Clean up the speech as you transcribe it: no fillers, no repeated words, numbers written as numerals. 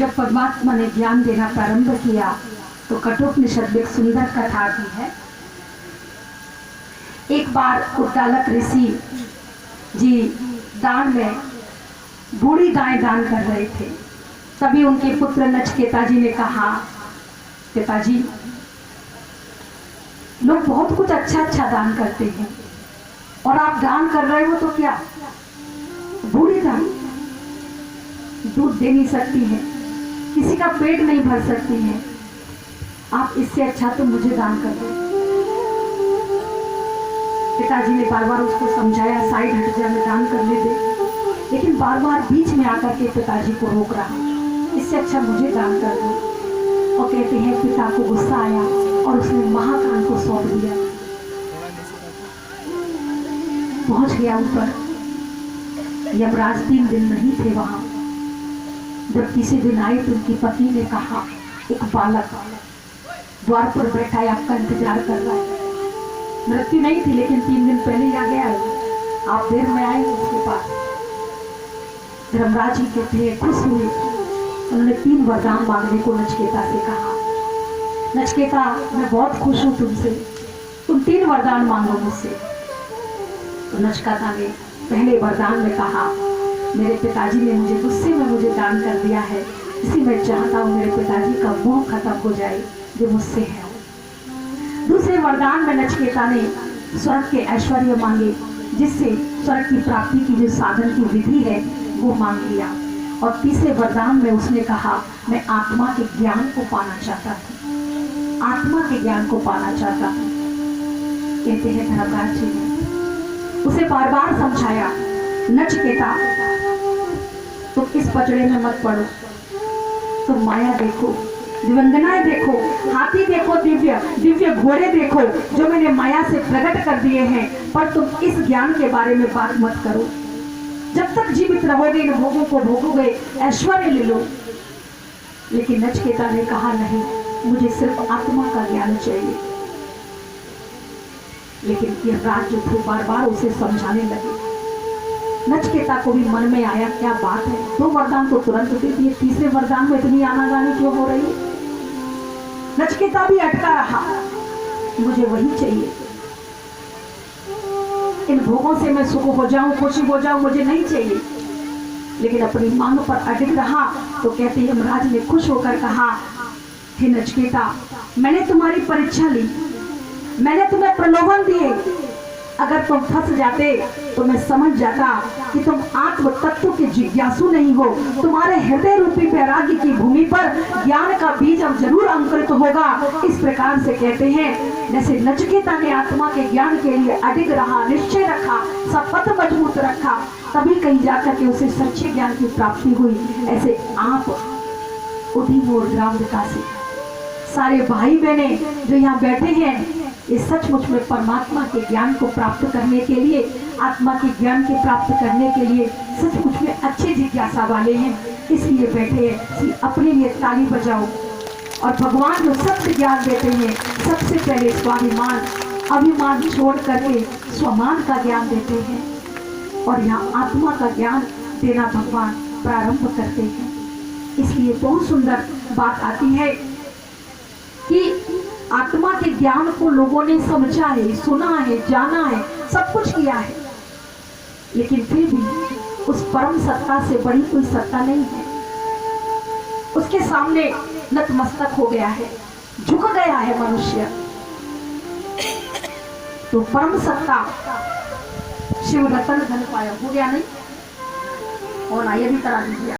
जब परमात्मा ने ज्ञान देना प्रारंभ किया तो कठोपनिषद में एक सुंदर कथा आती है। एक बार उद्दालक ऋषि जी दान में बूढ़ी गाय दान कर रहे थे। तभी उनके पुत्र नचिकेता जी ने कहा, पिताजी लोग बहुत कुछ अच्छा अच्छा दान करते हैं और आप दान कर रहे हो तो क्या बूढ़ी गाय दूध दे नहीं सकती है, किसी का पेट नहीं भर सकती है, आप इससे अच्छा तो मुझे दान कर दो। पिताजी ने बार बार उसको समझाया, साइड हट जा, मैं दान करने दे, लेकिन बार बार बीच में आकर के पिताजी को रोक रहा, इससे अच्छा मुझे दान कर दो। और कहते हैं पिता को गुस्सा आया और उसने महाकाल को सौंप दिया। पहुंच गया ऊपर, यमराज 3 दिन नहीं थे वहां। जब किसी दिन आए तो उनकी पत्नी ने कहा, एक बालक द्वार पर बैठा है, आपका इंतजार कर रहा है। मृत्यु नहीं थी लेकिन 3 दिन पहले ही आ गया है, आप देर में आए उसके पास। धर्मराज जी कहते हैं खुश हुए, उन्होंने 3 वरदान मांगने को नचिकेता से कहा। नचिकेता मैं बहुत खुश हूं तुमसे, तुम 3 वरदान मांगो मुझसे। तो नचिकेता ने पहले वरदान में कहा, मेरे पिताजी ने मुझे गुस्से में मुझे दान कर दिया है, इसी में चाहता हूँ मेरे पिताजी का मोह खत्म हो जाए जो मुझसे है। दूसरे वरदान में नचिकेता ने स्वर्ग के ऐश्वर्य मांगे, जिससे स्वर्ग की प्राप्ति की जो साधन की विधि है वो मांग लिया। और तीसरे वरदान में उसने कहा, मैं आत्मा के ज्ञान को पाना चाहता हूँ, आत्मा के ज्ञान को पाना चाहता हूँ। कहते हैं धर्मराज जी ने उसे बार बार समझाया, नचिकेता तुम इस पचड़े में मत पड़ो, तुम माया देखो, दिव्यंगनाएं देखो, हाथी देखो, दिव्य दिव्य घोड़े देखो जो मैंने माया से प्रकट कर दिए हैं, पर तुम इस ज्ञान के बारे में बात मत करो। जब तक जीवित रहोगे इन भोगों को भोगोगे, ऐश्वर्य ले लो। लेकिन नचिकेता ने कहा, नहीं, मुझे सिर्फ आत्मा का ज्ञान चाहिए। लेकिन ये राज जो थे बार बार उसे समझाने लगे। नचिकेता को भी मन में आया, क्या बात है, 2 वरदान तो तुरंत दे दिए, तीसरे वरदान में इतनी आनाकानी क्यों हो रही है। नचिकेता भी अटका रहा, मुझे वही चाहिए, इन भोगों से मैं सुख हो जाऊं, खुशी हो जाऊं, मुझे नहीं चाहिए। लेकिन अपनी मांग पर अडिग रहा। तो कहते हैं यमराज ने खुश होकर कहा, हे नचिकेता मैंने तुम्हारी परीक्षा ली, मैंने तुम्हें प्रलोभन दिए, अगर तुम फंस जाते तो मैं समझ जाता कि तुम आत्म तत्व के जिज्ञासु नहीं हो। तुम्हारे हृदय रूपी वैराग्य की भूमि पर ज्ञान का बीज अब जरूर अंकुरित होगा। इस प्रकार से कहते हैं, जैसे नचिकेता ने आत्मा के ज्ञान के लिए अडिग रहा, निश्चय रखा, शपथ मजबूत रखा, तभी कहीं जाकर के उसे सच्चे ज्ञान की प्राप्ति हुई। ऐसे आप उदीमोर ग्राम विकासी सारे भाई बहने जो यहाँ बैठे हैं, ये सचमुच में परमात्मा के ज्ञान को प्राप्त करने के लिए, आत्मा के ज्ञान के प्राप्त करने के लिए सचमुच में अच्छे जिज्ञासा वाले हैं, इसलिए बैठे हैं। अपने लिए ताली बजाओ। और भगवान जो सत्य ज्ञान देते हैं, सबसे पहले स्वाभिमान अभिमान छोड़ करके स्वमान का ज्ञान देते हैं, और यहाँ आत्मा का ज्ञान देना भगवान प्रारंभ करते हैं। इसलिए बहुत सुंदर बात आती है कि आत्मा के ज्ञान को लोगों ने समझा है, सुना है, जाना है, सब कुछ किया है, लेकिन फिर भी उस परम सत्ता से बड़ी कोई सत्ता नहीं है। उसके सामने नतमस्तक हो गया है, झुक गया है मनुष्य। तो परम सत्ता शिव रतन धन पाया, हो गया नहीं? और आइए भी करा दीजिए।